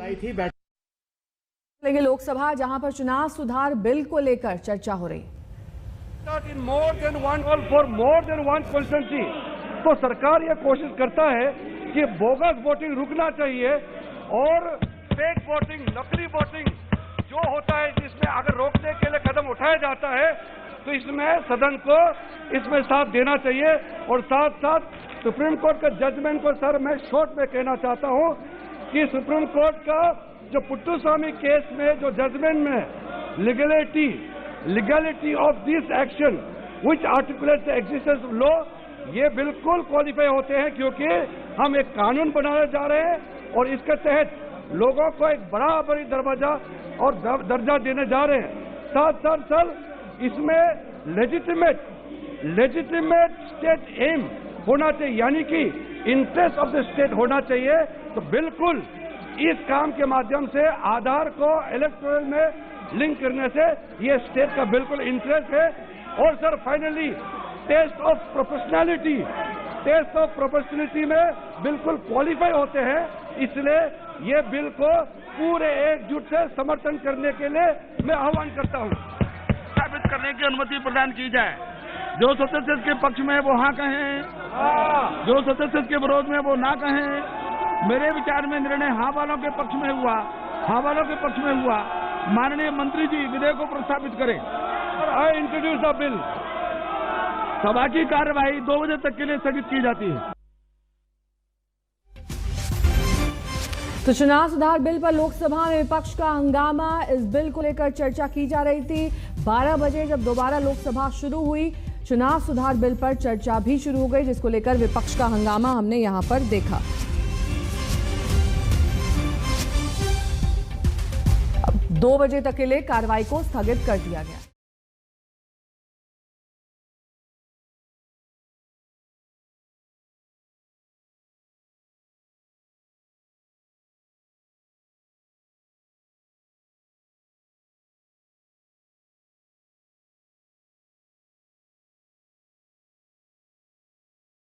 आई थी लेकिन लोकसभा जहां पर चुनाव सुधार बिल को लेकर चर्चा हो रही। In more than one for more than one constituency तो सरकार ये कोशिश करता है कि बोगस वोटिंग रुकना चाहिए और फेक वोटिंग, नकली वोटिंग जो होता है जिसमें अगर रोकने के लिए कदम उठाया जाता है तो इसमें सदन को इसमें साथ देना चाहिए। और साथ साथ सुप्रीम कोर्ट का जजमेंट को सर मैं शॉर्ट में कहना चाहता हूं कि सुप्रीम कोर्ट का जो पुट्टुस्वामी केस में जो जजमेंट में legality of this action which articulate the existence of law, ये बिल्कुल क्वालिफाई होते हैं क्योंकि हम एक कानून बनाने जा रहे हैं और इसके तहत लोगों को एक बराबरी दरवाजा और दर्जा देने जा रहे हैं। साथ साथ सर इसमें लेजिटिमेट स्टेट एम होना चाहिए, यानी कि इंटरेस्ट ऑफ द स्टेट होना चाहिए। तो बिल्कुल इस काम के माध्यम से आधार को इलेक्टोरल में लिंक करने से ये स्टेट का बिल्कुल इंटरेस्ट है। और sir finally test of proportionality में बिल्कुल क्वालिफाई होते हैं, इसलिए ये बिल को पूरे एकजुट से समर्थन करने के लिए मैं आह्वान करता हूं। साबित करने की अनुमति प्रदान की जाए। जो सदस्य के पक्ष में वो हाँ कहें, जो सदस्य के विरोध में वो ना कहें। मेरे विचार में निर्णय हाँ वालों के पक्ष में हुआ, हाँ वालों के पक्ष में हुआ। माननीय मंत्री जी विधेयक को प्रस्तावित करें। I introduce the bill. सभा की कार्यवाही 2 बजे तक के लिए स्थगित की जाती है। तो चुनाव सुधार बिल पर लोकसभा में विपक्ष का हंगामा, इस बिल को लेकर चर्चा की जा रही थी। 12 बजे जब दोबारा लोकसभा शुरू हुई, चुनाव सुधार बिल पर चर्चा भी शुरू हो गई, जिसको लेकर विपक्ष का हंगामा हमने यहां पर देखा। 2 बजे तक के लिए कार्रवाई को स्थगित कर दिया गया।